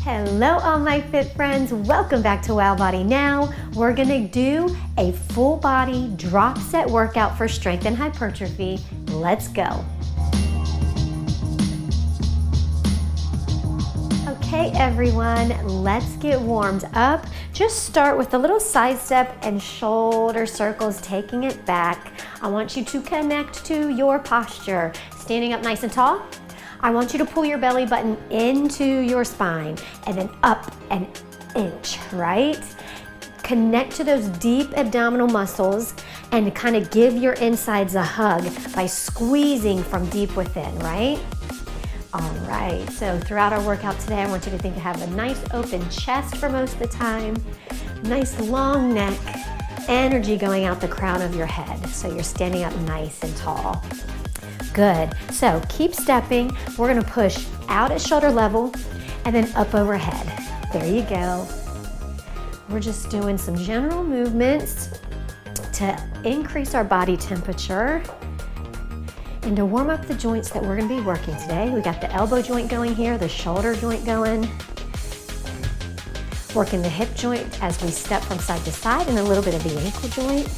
Hello all my fit friends, welcome back to Wow Body Now. We're gonna do a full body drop set workout for strength and hypertrophy. Let's go. Okay everyone, let's get warmed up. Just start with a little side step and shoulder circles, taking it back. I want you to connect to your posture. Standing up nice and tall. I want you to pull your belly button into your spine and then up an inch, right? Connect to those deep abdominal muscles and kind of give your insides a hug by squeezing from deep within, right? All right, so throughout our workout today, I want you to think to have a nice open chest for most of the time, nice long neck, energy going out the crown of your head. So you're standing up nice and tall. Good, so keep stepping. We're gonna push out at shoulder level and then up overhead. There you go. We're just doing some general movements to increase our body temperature and to warm up the joints that we're gonna be working today. We got the elbow joint going here, the shoulder joint going, working the hip joint as we step from side to side and a little bit of the ankle joint.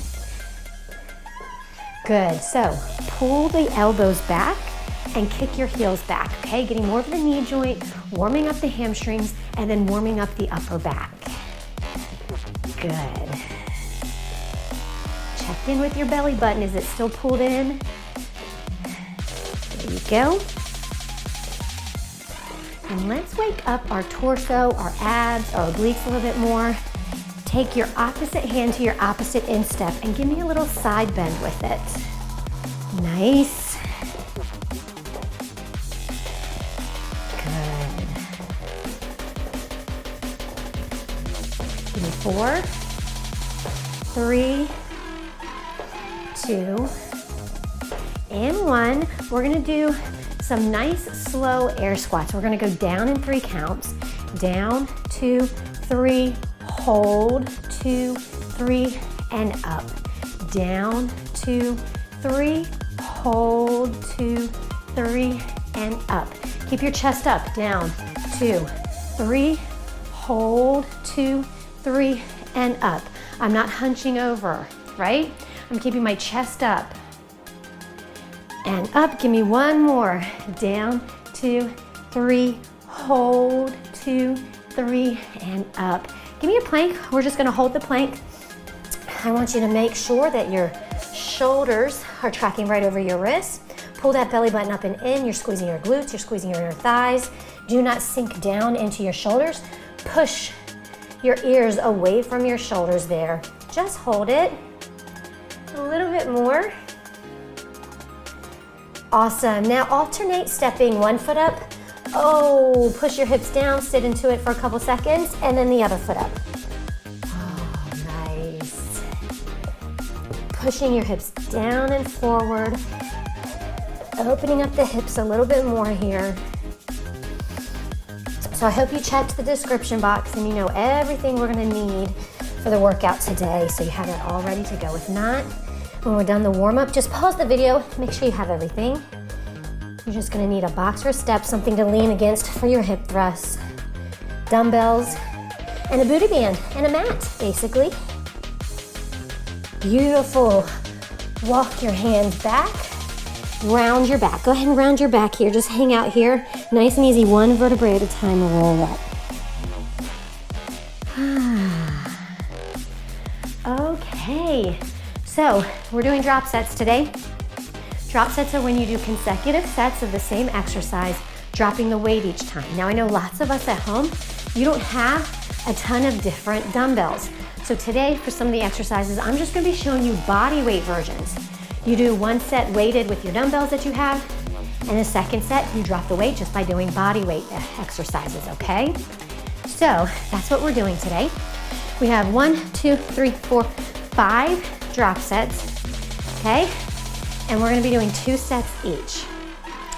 Good, so pull the elbows back and kick your heels back, okay? Getting more of the knee joint, warming up the hamstrings, and then warming up the upper back. Good. Check in with your belly button. Is it still pulled in? There you go. And let's wake up our torso, our abs, our obliques a little bit more. Take your opposite hand to your opposite instep and give me a little side bend with it. Nice. Good. Give me 4, 3, 2, and 1. We're gonna do some nice slow air squats. We're gonna go down in 3 counts. Down, 2, 3, hold, 2, 3, and up. Down, 2, 3, hold, 2, 3, and up. Keep your chest up. Down, 2, 3, hold, 2, 3, and up. I'm not hunching over, right? I'm keeping my chest up. And up, give me one more. Down, 2, 3, hold, 2, 3, and up. Give me a plank. We're just gonna hold the plank. I want you to make sure that your shoulders are tracking right over your wrists. Pull that belly button up and in. You're squeezing your glutes, you're squeezing your inner thighs. Do not sink down into your shoulders. Push your ears away from your shoulders there. Just hold it. A little bit more. Awesome. Now alternate stepping one foot up. Oh, push your hips down, sit into it for a couple seconds, and then the other foot up. Oh, nice. Pushing your hips down and forward, opening up the hips a little bit more here. So I hope you checked the description box and you know everything we're gonna need for the workout today, so you have it all ready to go. If not, when we're done the warm-up, just pause the video, make sure you have everything. You're just gonna need a box or a step, something to lean against for your hip thrusts, dumbbells, and a booty band, and a mat, basically. Beautiful. Walk your hands back, round your back. Go ahead and round your back here. Just hang out here, nice and easy, one vertebrae at a time, and roll up. Okay, so we're doing drop sets today. Drop sets are when you do consecutive sets of the same exercise, dropping the weight each time. Now I know lots of us at home, you don't have a ton of different dumbbells. So today for some of the exercises, I'm just gonna be showing you body weight versions. You do one set weighted with your dumbbells that you have, and the second set, you drop the weight just by doing body weight exercises, okay? So that's what we're doing today. We have 1, 2, 3, 4, 5 drop sets, okay? And we're gonna be doing 2 sets each.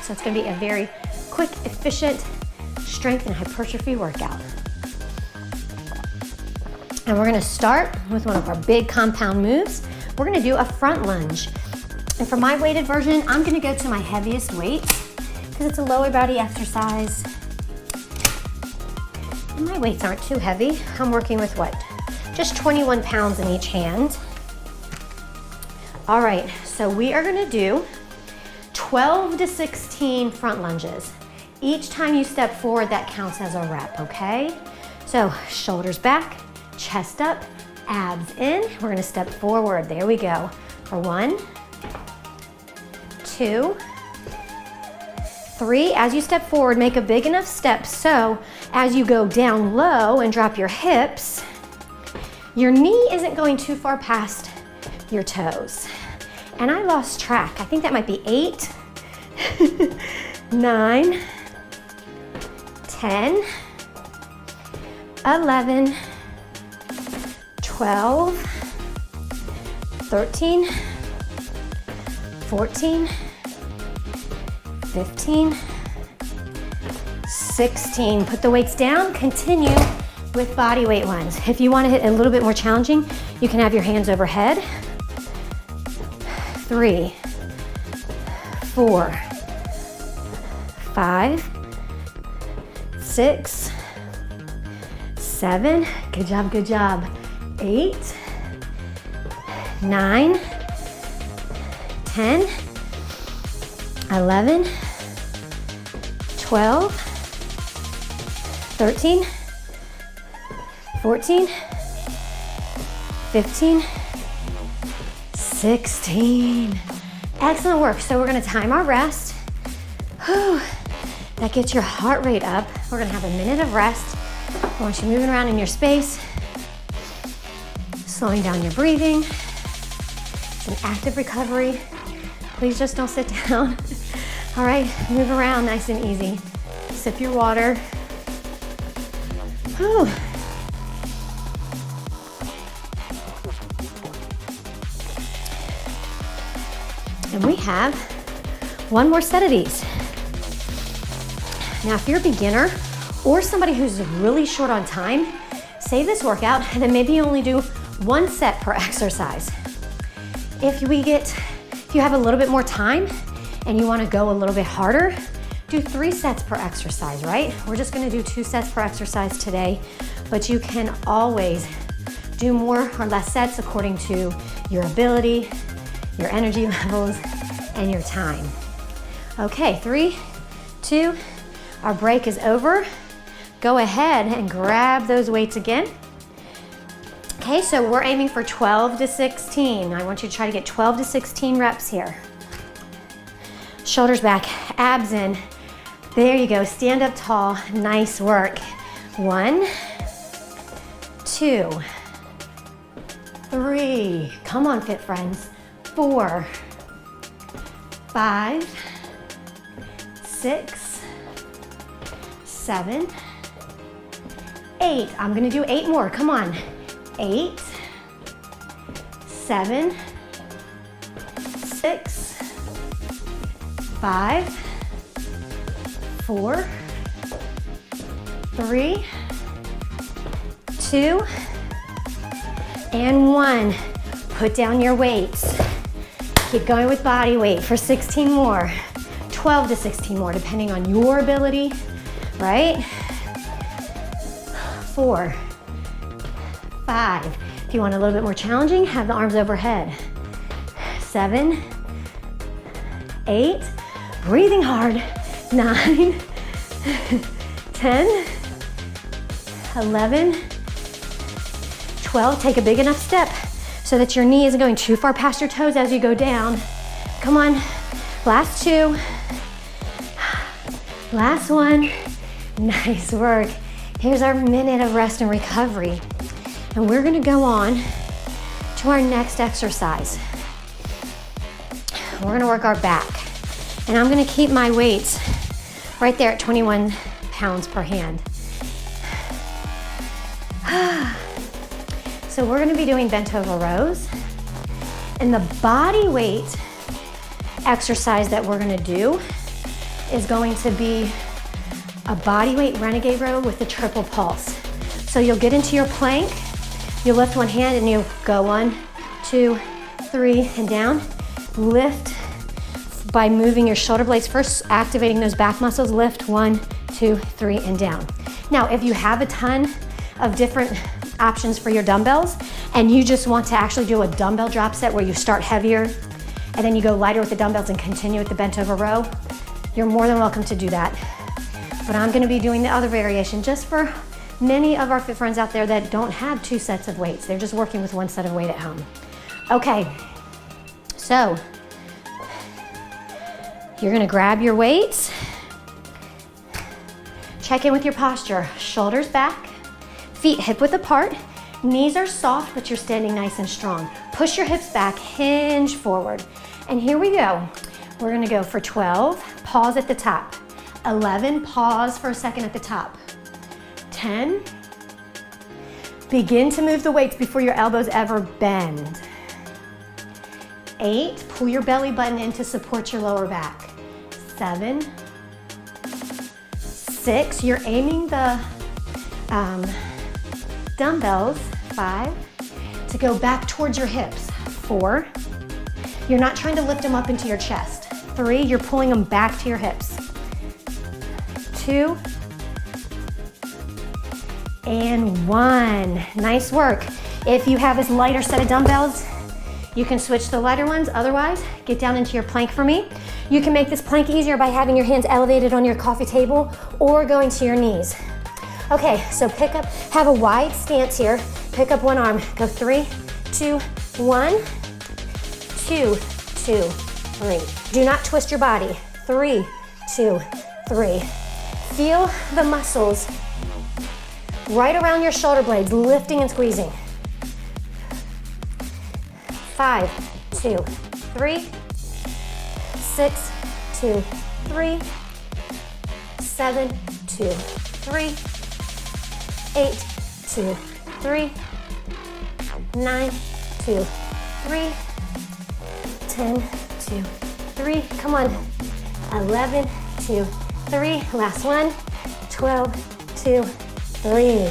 So it's gonna be a very quick, efficient strength and hypertrophy workout. And we're gonna start with one of our big compound moves. We're gonna do a front lunge. And for my weighted version, I'm gonna go to my heaviest weight because it's a lower body exercise. My weights aren't too heavy. I'm working with what? Just 21 pounds in each hand. All right, so we are gonna do 12 to 16 front lunges. Each time you step forward, that counts as a rep, okay? So shoulders back, chest up, abs in. We're gonna step forward. There we go. For 1, 2, 3. As you step forward, make a big enough step so as you go down low and drop your hips, your knee isn't going too far past your toes. And I lost track. I think that might be 8, 9, 10, 11, 12, 13, 14, 15, 16. Put the weights down, continue with body weight ones. If you want to hit a little bit more challenging, you can have your hands overhead. 3, 4, 5, 6, 7, good job, good job. 8, 9, 10, 11, 12, 13, 14, 15, 16. Excellent work. So we're gonna time our rest. Whew. That gets your heart rate up. We're gonna have a minute of rest. I want you moving around in your space, slowing down your breathing. It's an active recovery. Please just don't sit down. All right, move around nice and easy. Sip your water. Whew. And we have one more set of these. Now, if you're a beginner or somebody who's really short on time, save this workout and then maybe only do 1 set per exercise. If you have a little bit more time and you want to go a little bit harder, do 3 sets per exercise, right? We're just going to do 2 sets per exercise today, but you can always do more or less sets according to your ability, your energy levels, and your time. Okay, 3, 2, our break is over. Go ahead and grab those weights again. Okay, so we're aiming for 12 to 16. I want you to try to get 12 to 16 reps here. Shoulders back, abs in. There you go, stand up tall, nice work. 1, 2, 3, come on fit friends. 4, 5, 6, 7, 8. I'm gonna do 8 more, come on. 8, 7, 6, 5, 4, 3, 2, and 1. Put down your weights. Keep going with body weight for 16 more, 12 to 16 more, depending on your ability, right? 4, 5. If you want a little bit more challenging, have the arms overhead. 7, 8, breathing hard. 9, 10, 11, 12. Take a big enough step so that your knee isn't going too far past your toes as you go down. Come on, last 2. Last 1. Nice work. Here's our minute of rest and recovery. And we're gonna go on to our next exercise. We're gonna work our back. And I'm gonna keep my weights right there at 21 pounds per hand. So we're gonna be doing bent over rows. And the body weight exercise that we're gonna do is going to be a body weight renegade row with a triple pulse. So you'll get into your plank, you'll lift one hand and you'll go 1, 2, 3, and down. Lift by moving your shoulder blades first, activating those back muscles. Lift 1, 2, 3, and down. Now, if you have a ton of different options for your dumbbells and you just want to actually do a dumbbell drop set where you start heavier and then you go lighter with the dumbbells and continue with the bent over row, you're more than welcome to do that. But I'm gonna be doing the other variation just for many of our fit friends out there that don't have 2 sets of weights. They're just working with 1 set of weight at home. Okay, so you're gonna grab your weights, check in with your posture, shoulders back, feet hip width apart, knees are soft, but you're standing nice and strong. Push your hips back, hinge forward. And here we go. We're gonna go for 12, pause at the top. 11, pause for a second at the top. 10, begin to move the weights before your elbows ever bend. 8, pull your belly button in to support your lower back. 7, 6, you're aiming the dumbbells, 5, to go back towards your hips. 4, you're not trying to lift them up into your chest. 3, you're pulling them back to your hips. 2, and 1. Nice work. If you have this lighter set of dumbbells, you can switch to the lighter ones. Otherwise, get down into your plank for me. You can make this plank easier by having your hands elevated on your coffee table or going to your knees. Okay, so pick up, have a wide stance here. Pick up one arm. Go 3, 2, 1, 2, 2, 3. Do not twist your body. 3, 2, 3. Feel the muscles right around your shoulder blades, lifting and squeezing. 5, 2, 3, 6, 2, 3, 7, 2, 3, 8, 2, 3, 9, 2, 3, 10, 2, 3, come on, 11, 2, 3, last one, 12, 2, 3.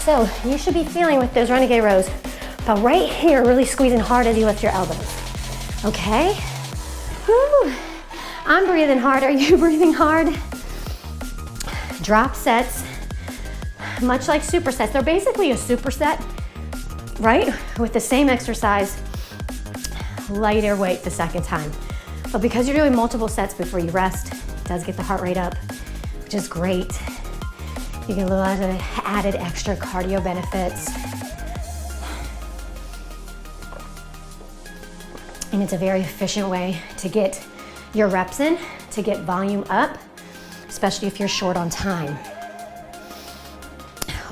So you should be feeling with those Renegade rows, but right here, really squeezing hard as you lift your elbows. Okay? Woo. I'm breathing hard. Are you breathing hard? Drop sets, much like supersets. They're basically a superset, right? With the same exercise, lighter weight the second time. But because you're doing multiple sets before you rest, it does get the heart rate up, which is great. You get a little added extra cardio benefits. And it's a very efficient way to get your reps in, to get volume up, especially if you're short on time.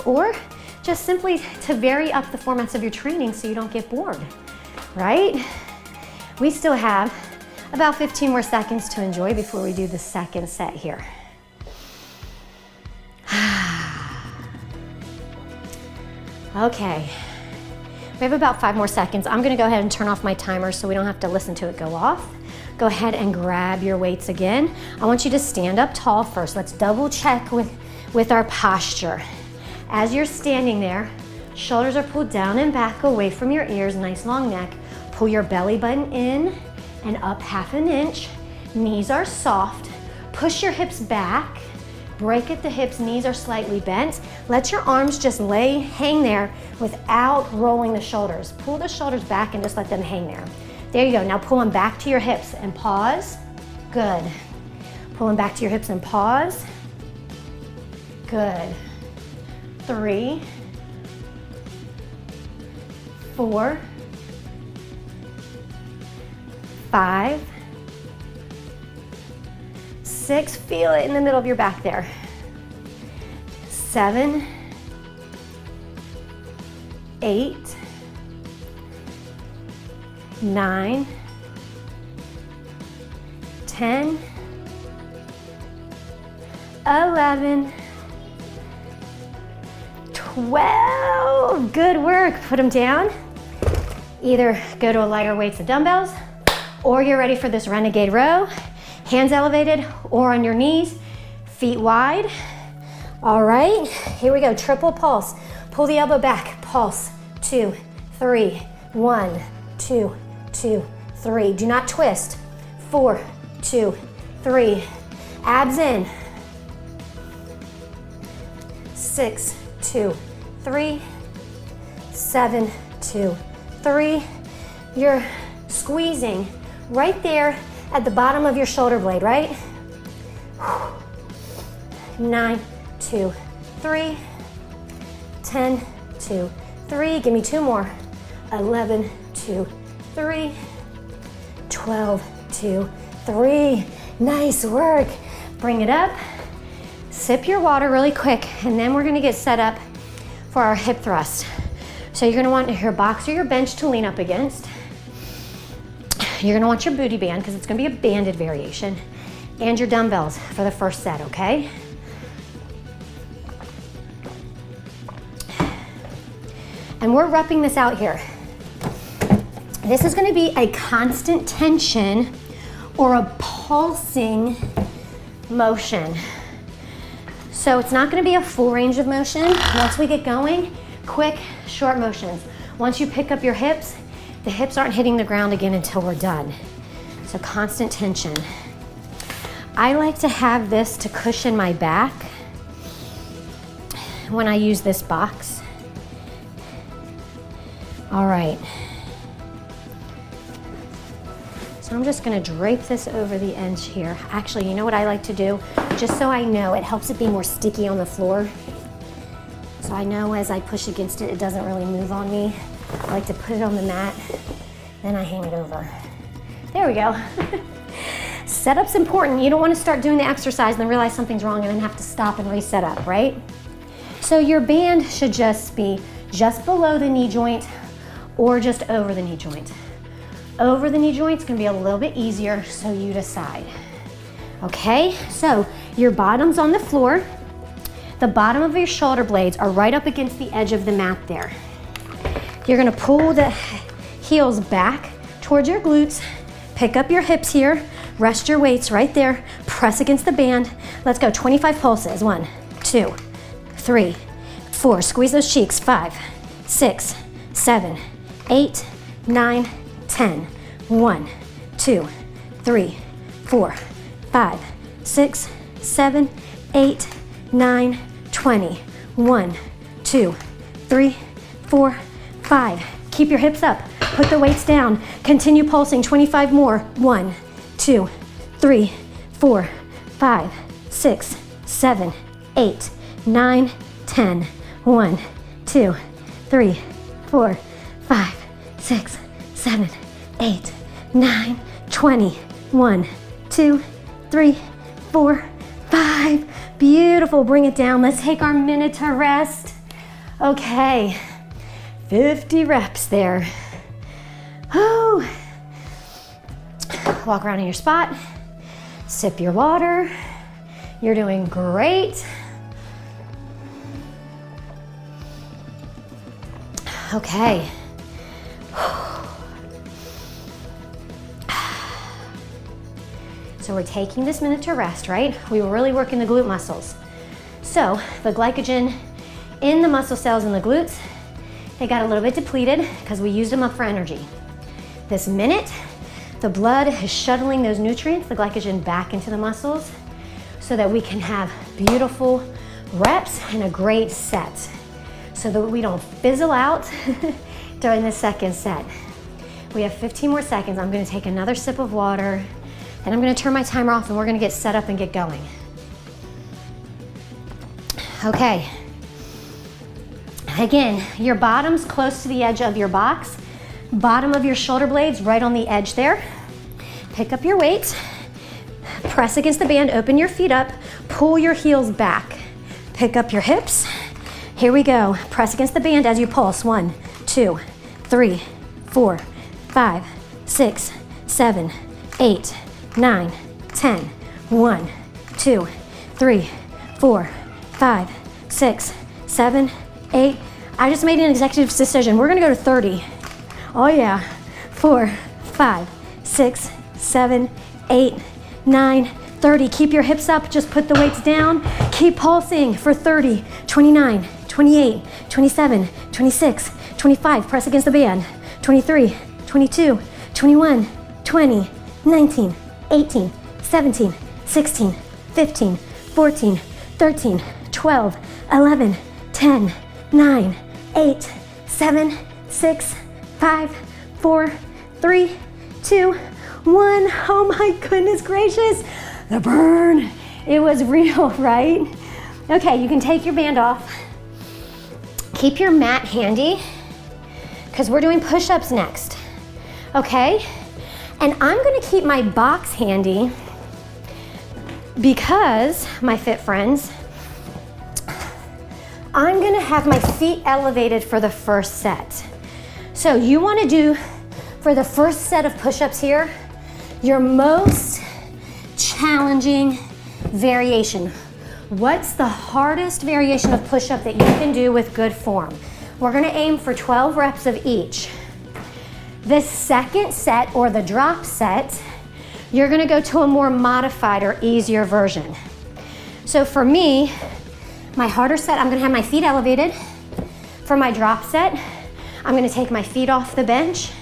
Or just simply to vary up the formats of your training so you don't get bored, right? We still have about 15 more seconds to enjoy before we do the second set here. Okay, we have about 5 more seconds. I'm gonna go ahead and turn off my timer so we don't have to listen to it go off. Go ahead and grab your weights again. I want you to stand up tall first. Let's double check with our posture. As you're standing there, shoulders are pulled down and back away from your ears, nice long neck. Pull your belly button in and up 1/2 inch. Knees are soft. Push your hips back. Break at the hips, knees are slightly bent. Let your arms just hang there without rolling the shoulders. Pull the shoulders back and just let them hang there. There you go. Now pull them back to your hips and pause. Good. Pull them back to your hips and pause. Good. 3, 4, 5, 6, feel it in the middle of your back there. 7, 8, 9, 10, 11, 12. Good work. Put them down. Either go to a lighter weights of dumbbells or you're ready for this Renegade row. Hands elevated or on your knees, feet wide. All right, here we go, triple pulse. Pull the elbow back, pulse, 2, 3, 1, 2, 2, 3. Do not twist, 4, 2, 3. Abs in. 6, 2, 3, 7, 2, 3. You're squeezing right there at the bottom of your shoulder blade, right? 9, 2, 3, 10, 2, 3. Give me 2 more. 11, 2, 3, 12, 2, 3. Nice work. Bring it up. Sip your water really quick, and then we're gonna get set up for our hip thrust. So you're gonna want your box or your bench to lean up against. You're gonna want your booty band because it's gonna be a banded variation, and your dumbbells for the first set, okay? And we're repping this out here. This is gonna be a constant tension or a pulsing motion. So it's not gonna be a full range of motion. Once we get going, quick, short motions. Once you pick up your hips, the hips aren't hitting the ground again until we're done. So constant tension. I like to have this to cushion my back when I use this box. All right. So I'm just gonna drape this over the edge here. Actually, you know what I like to do? Just so I know, it helps it be more sticky on the floor. So I know as I push against it, it doesn't really move on me. I like to put it on the mat, then I hang it over. There we go. Setup's important. You don't wanna start doing the exercise and then realize something's wrong and then have to stop and reset up, right? So your band should just be just below the knee joint or just over the knee joint. Over the knee joint's gonna be a little bit easier, so you decide. Okay, so your bottom's on the floor. The bottom of your shoulder blades are right up against the edge of the mat there. You're gonna pull the heels back towards your glutes, pick up your hips here, rest your weights right there, press against the band. Let's go, 25 pulses. 1, 2, 3, 4. Squeeze those cheeks. 5, 6, 7, 8, 9, 10. 1, 2, 3, 4, 5, 6, 7, 8, 9, 20. 1, 2, 3, 4, 5. Keep your hips up. Put the weights down. Continue pulsing. 25 more. 1, 2, 3, 4, 5, 6, 7, 8, 9, 10. 1, 2, 3, 4, 5, 6, 7, 8, 9, 20. 1, 2, 3, 4, 5. Beautiful. Bring it down. Let's take our minute to rest. Okay. 50 reps there. Whew. Walk around in your spot. Sip your water. You're doing great. Okay. So we're taking this minute to rest, right? We were really working the glute muscles. So the glycogen in the muscle cells in the glutes, they got a little bit depleted because we used them up for energy. This minute, the blood is shuttling those nutrients, the glycogen, back into the muscles so that we can have beautiful reps and a great set so that we don't fizzle out during the second set. We have 15 more seconds. I'm gonna take another sip of water, then I'm gonna turn my timer off and we're gonna get set up and get going. Okay. Again, your bottom's close to the edge of your box. Bottom of your shoulder blades right on the edge there. Pick up your weights. Press against the band, open your feet up, pull your heels back. Pick up your hips. Here we go. Press against the band as you pulse. 1, 2, 3, 4, 5, 6, 7, 8, 9, 10. 1, 2, 3, 4, 5, 6, 7, 8. I just made an executive decision. We're gonna go to 30. Oh yeah. 4, 5, 6, 7, 8, 9, 30. Keep your hips up, just put the weights down. Keep pulsing for 30, 29, 28, 27, 26, 25. Press against the band. 23, 22, 21, 20, 19, 18, 17, 16, 15, 14, 13, 12, 11, 10, 9, 8, 7, 6, 5, 4, 3, 2, 1. Oh my goodness gracious. The burn. It was real, right? Okay, you can take your band off. Keep your mat handy because we're doing push-ups next. Okay? And I'm gonna keep my box handy because, my fit friends, I'm gonna have my feet elevated for the first set. So you wanna do, for the first set of push-ups here, your most challenging variation. What's the hardest variation of push-up that you can do with good form? We're gonna aim for 12 reps of each. The second set, or the drop set, you're gonna go to a more modified or easier version. So for me, my harder set, I'm gonna have my feet elevated. For my drop set, I'm gonna take my feet off the bench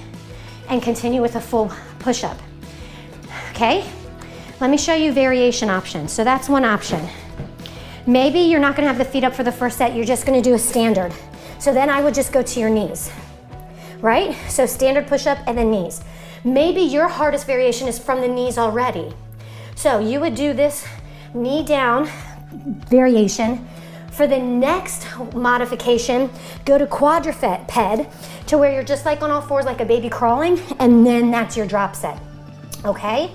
and continue with a full push-up. Okay? Let me show you variation options. So that's one option. Maybe you're not gonna have the feet up for the first set, you're just gonna do a standard. So then I would just go to your knees, right? So standard push-up and then knees. Maybe your hardest variation is from the knees already. So you would do this knee down variation. For the next modification, go to quadruped to where you're just like on all fours like a baby crawling, and then that's your drop set, okay?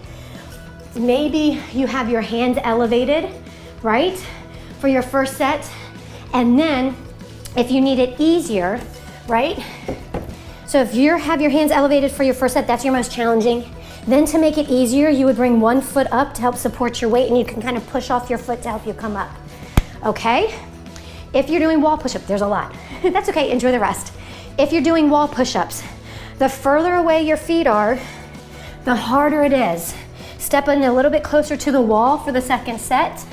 Maybe you have your hands elevated, right? For your first set, and then if you need it easier, right? So if you have your hands elevated for your first set, that's your most challenging. Then to make it easier, you would bring one foot up to help support your weight, and you can kind of push off your foot to help you come up, okay? If you're doing wall push-up, there's a lot. That's okay, enjoy the rest. If you're doing wall push-ups, the further away your feet are, the harder it is. Step in a little bit closer to the wall for the second set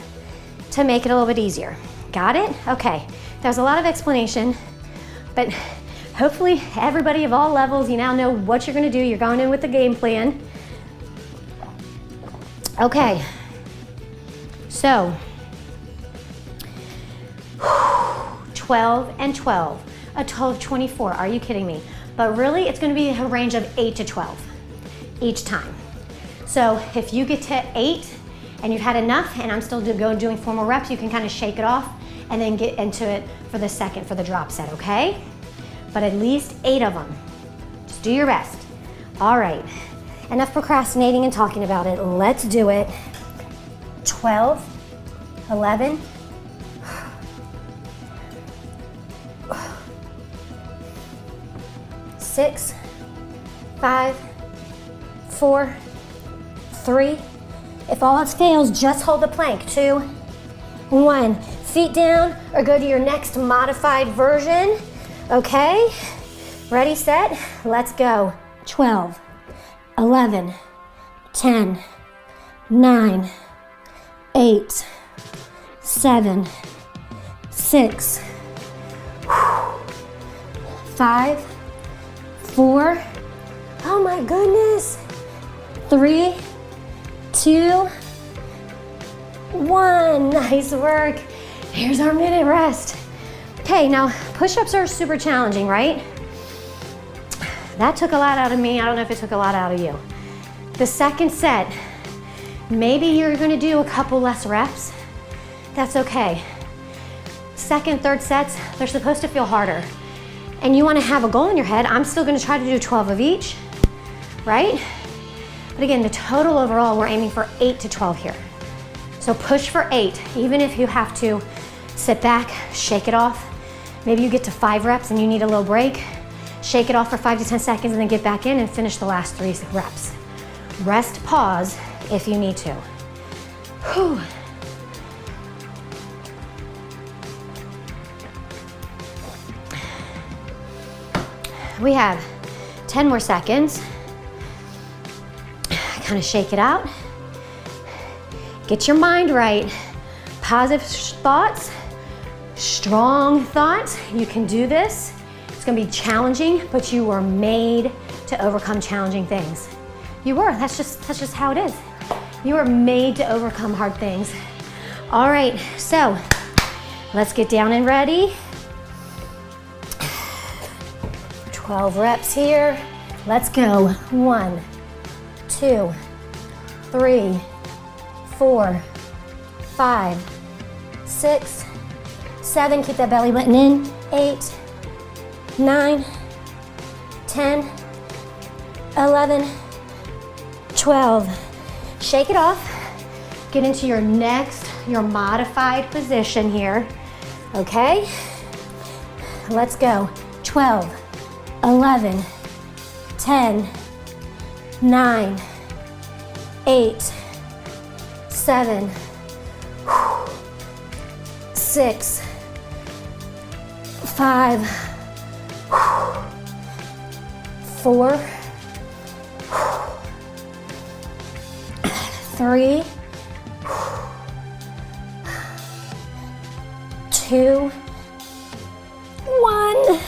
to make it a little bit easier. Got it? Okay, there's a lot of explanation, but hopefully everybody of all levels, you now know what you're gonna do. You're going in with the game plan. Okay, so 12 and 12, a total of 24, are you kidding me? But really, it's gonna be a range of 8 to 12 each time. So if you get to 8 and you've had enough, and I'm still doing 4 more reps, you can kind of shake it off and then get into it for the second, for the drop set, okay? But at least 8 of them. Just do your best. All right, enough procrastinating and talking about it. Let's do it. 12, 11, 6, 5, 4, 3. If all else fails, just hold the plank. 2, 1. Feet down or go to your next modified version. Okay, ready, set, let's go. 12, 11, 10, 9, 8, 7, 6, 5, 4, oh my goodness, 3, 2, 1. Nice work. Here's our minute rest. Okay, now push-ups are super challenging, right? That took a lot out of me. I don't know if it took a lot out of you. The second set, maybe you're gonna do a couple less reps. That's okay. Second, third sets, they're supposed to feel harder. And you wanna have a goal in your head. I'm still gonna try to do 12 of each, right? But again, the total overall, we're aiming for 8 to 12 here. So push for 8, even if you have to sit back, shake it off. Maybe you get to 5 reps and you need a little break. Shake it off for 5 to 10 seconds and then get back in and finish the last 3 reps. Rest, pause if you need to. Whew. We have 10 more seconds. Kind of shake it out. Get your mind right. Positive thoughts, strong thoughts. You can do this. It's gonna be challenging, but you were made to overcome challenging things. You were, that's just how it is. You were made to overcome hard things. All right, so Let's get down and ready. 12 reps here. Let's go. 1, 2, 3, 4, 5, 6, 7. Keep that belly button in. 8, 9, 10, 11, 12. Shake it off. Get into your modified position here. Okay? Let's go. 12, 11, 10, 9, 8, 7, 6, 5, 4, 3, 2, 1.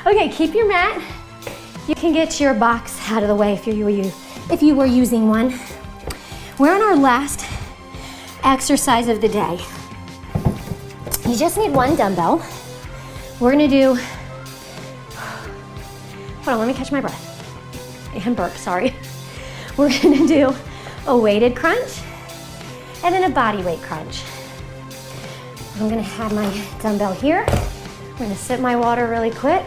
Okay, keep your mat. You can get your box out of the way if you were using one. We're on our last exercise of the day. You just need one dumbbell. We're gonna do, hold on, let me catch my breath. And burp, sorry. We're gonna do a weighted crunch and then a body weight crunch. I'm gonna have my dumbbell here. I'm gonna sip my water really quick.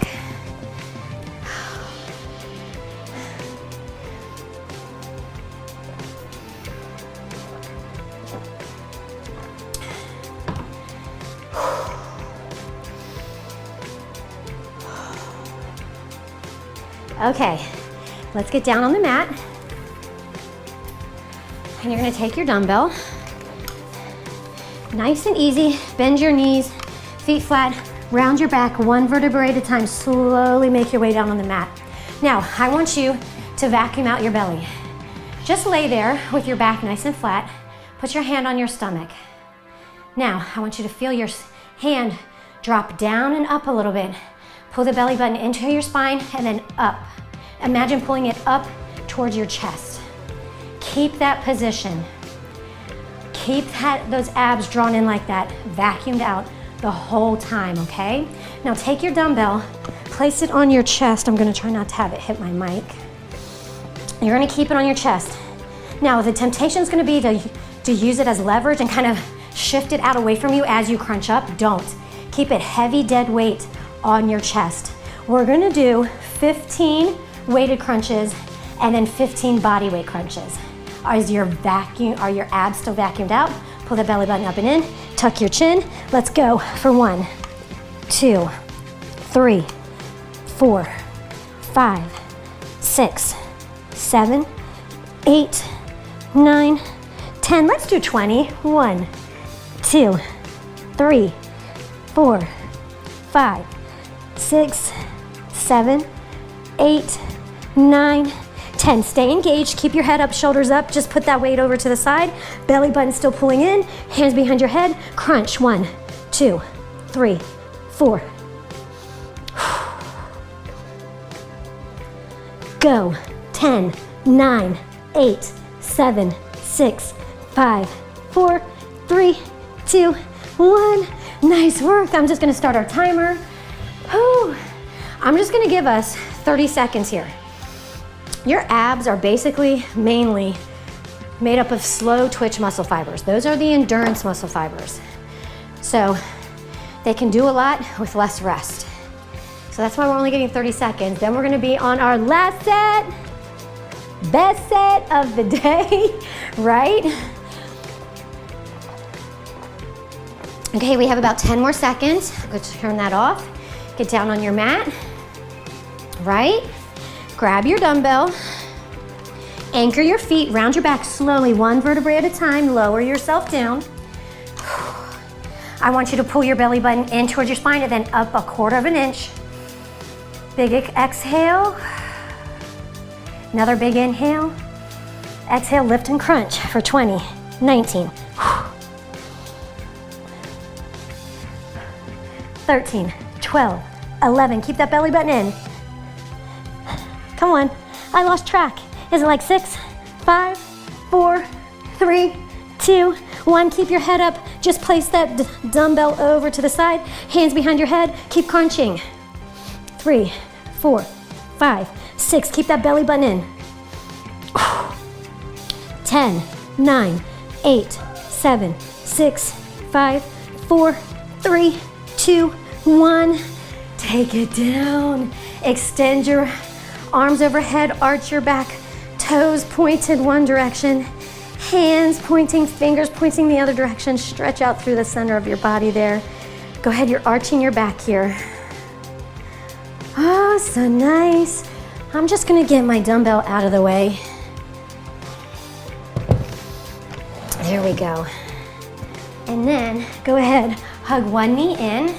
Okay, let's get down on the mat. And you're gonna take your dumbbell. Nice and easy, bend your knees, feet flat, round your back, one vertebrae at a time. Slowly make your way down on the mat. Now, I want you to vacuum out your belly. Just lay there with your back nice and flat. Put your hand on your stomach. Now, I want you to feel your hand drop down and up a little bit. Pull the belly button into your spine and then up. Imagine pulling it up towards your chest. Keep that position. Keep those abs drawn in like that, vacuumed out the whole time, okay? Now take your dumbbell, place it on your chest. I'm gonna try not to have it hit my mic. You're gonna keep it on your chest. Now the temptation is gonna be to use it as leverage and kind of shift it out away from you as you crunch up. Don't. Keep it heavy, dead weight on your chest. We're gonna do 15 weighted crunches and then 15 body weight crunches. Are your abs still vacuumed out? Pull the belly button up and in, tuck your chin. Let's go for 1, 2, 3, 4, 5, 6, 7, 8, 9, 10. Let's do 20. 1, 2, 3, 4, 5, 6, 7, 8, 9, 10. Stay engaged, keep your head up, shoulders up. Just put that weight over to the side. Belly button still pulling in, hands behind your head. Crunch, 1, 2, 3, 4. Go, 10, 9, 8, 7, 6, 5, 4, 3, 2, 1. Nice work. I'm just gonna start our timer. Whew. I'm just gonna give us 30 seconds here. Your abs are basically mainly made up of slow twitch muscle fibers. Those are the endurance muscle fibers. So they can do a lot with less rest. So that's why we're only getting 30 seconds. Then we're gonna be on our last set, best set of the day, right? Okay, we have about 10 more seconds. Let's turn that off. Get down on your mat, right? Grab your dumbbell, anchor your feet, round your back slowly, one vertebrae at a time, lower yourself down. I want you to pull your belly button in towards your spine and then up 1/4 of an inch. Big exhale, another big inhale. Exhale, lift and crunch for 20, 19, 13, 12, 11. Keep that belly button in. Come on, I lost track. Is it like 6, 5, 4, 3, 2, 1. Keep your head up. Just place that dumbbell over to the side. Hands behind your head. Keep crunching. 3, 4, 5, 6. Keep that belly button in. 10, 9, 8, 7, 6, 5, 4, 3, 2, 1. Take it down. Extend your arms overhead, arch your back, toes pointed one direction, hands pointing, fingers pointing the other direction. Stretch out through the center of your body there. Go ahead, you're arching your back here. Oh, so nice. I'm just gonna get my dumbbell out of the way. There we go. And then go ahead, hug one knee in.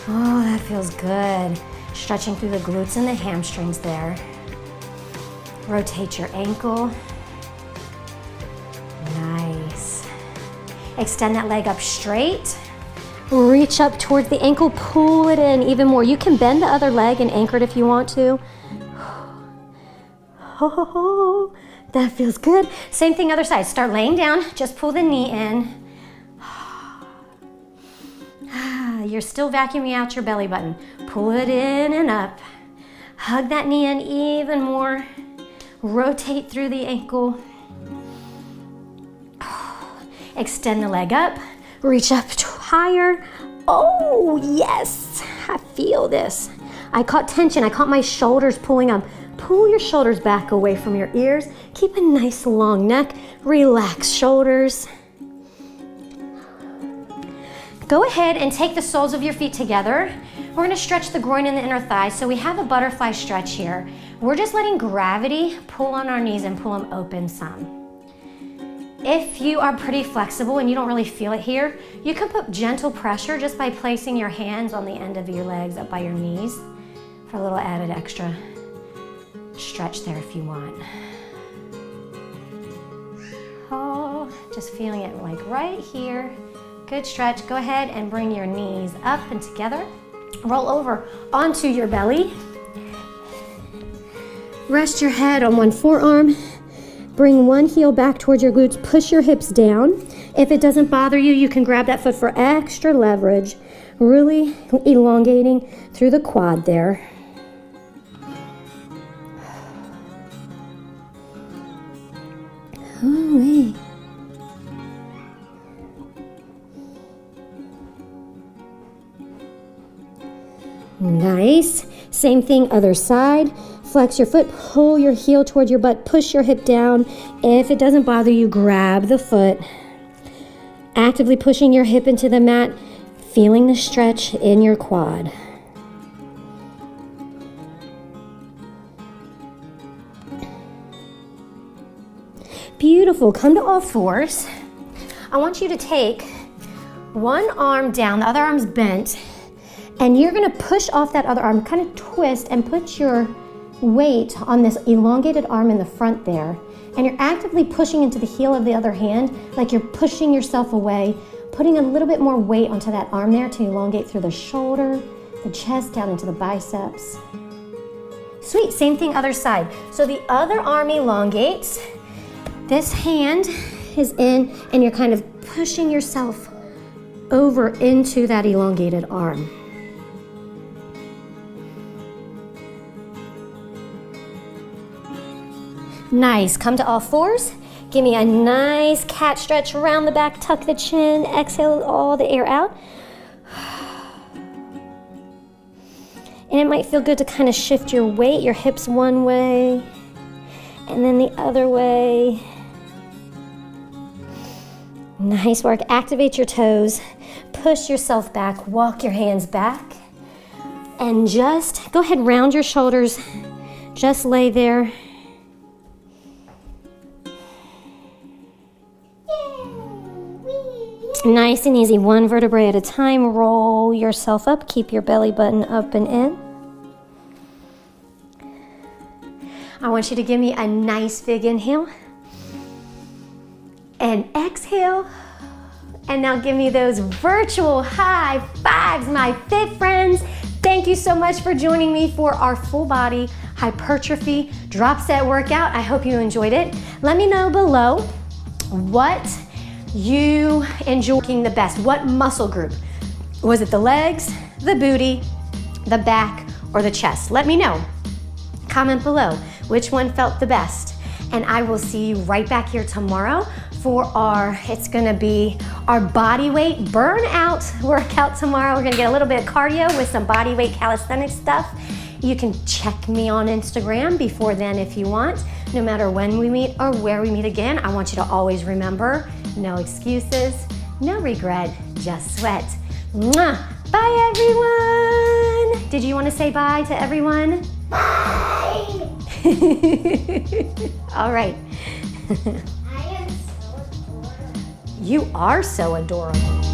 Oh, that feels good. Stretching through the glutes and the hamstrings there. Rotate your ankle. Nice. Extend that leg up straight. Reach up towards the ankle, pull it in even more. You can bend the other leg and anchor it if you want to. Oh, that feels good. Same thing other side. Start laying down, just pull the knee in. You're still vacuuming out your belly button. Pull it in and up. Hug that knee in even more. Rotate through the ankle. Extend the leg up. Reach up higher. Oh, yes. I feel this. I caught tension. I caught my shoulders pulling up. Pull your shoulders back away from your ears. Keep a nice long neck. Relax shoulders. Go ahead and take the soles of your feet together. We're gonna stretch the groin and the inner thigh. So we have a butterfly stretch here. We're just letting gravity pull on our knees and pull them open some. If you are pretty flexible and you don't really feel it here, you can put gentle pressure just by placing your hands on the end of your legs up by your knees for a little added extra stretch there if you want. Oh, just feeling it like right here. Good stretch. Go ahead and bring your knees up and together. Roll over onto your belly. Rest your head on one forearm. Bring one heel back towards your glutes. Push your hips down. If it doesn't bother you, you can grab that foot for extra leverage. Really elongating through the quad there. Oh, wait. Nice. Same thing, other side. Flex your foot, pull your heel towards your butt, push your hip down. If it doesn't bother you, grab the foot. Actively pushing your hip into the mat, feeling the stretch in your quad. Beautiful. Come to all fours. I want you to take one arm down, the other arm's bent, and you're gonna push off that other arm, kind of twist and put your weight on this elongated arm in the front there. And you're actively pushing into the heel of the other hand, like you're pushing yourself away, putting a little bit more weight onto that arm there to elongate through the shoulder, the chest, down into the biceps. Sweet, same thing other side. So the other arm elongates, this hand is in, and you're kind of pushing yourself over into that elongated arm. Nice, come to all fours. Give me a nice cat stretch around the back, tuck the chin, exhale all the air out. And it might feel good to kind of shift your weight, your hips one way, and then the other way. Nice work, activate your toes, push yourself back, walk your hands back, and just go ahead, round your shoulders, just lay there. Nice and easy, one vertebrae at a time. Roll yourself up, keep your belly button up and in. I want you to give me a nice big inhale and exhale. And now give me those virtual high fives, my fit friends. Thank you so much for joining me for our full body hypertrophy drop set workout. I hope you enjoyed it. Let me know below what you enjoy working the best? What muscle group? Was it the legs, the booty, the back, or the chest? Let me know. Comment below which one felt the best. And I will see you right back here tomorrow for it's gonna be our body weight burnout workout tomorrow. We're gonna get a little bit of cardio with some body weight calisthenics stuff. You can check me on Instagram before then if you want. No matter when we meet or where we meet again, I want you to always remember, no excuses, no regret, just sweat. Mwah! Bye everyone! Did you want to say bye to everyone? Bye! All right. I am so adorable. You are so adorable.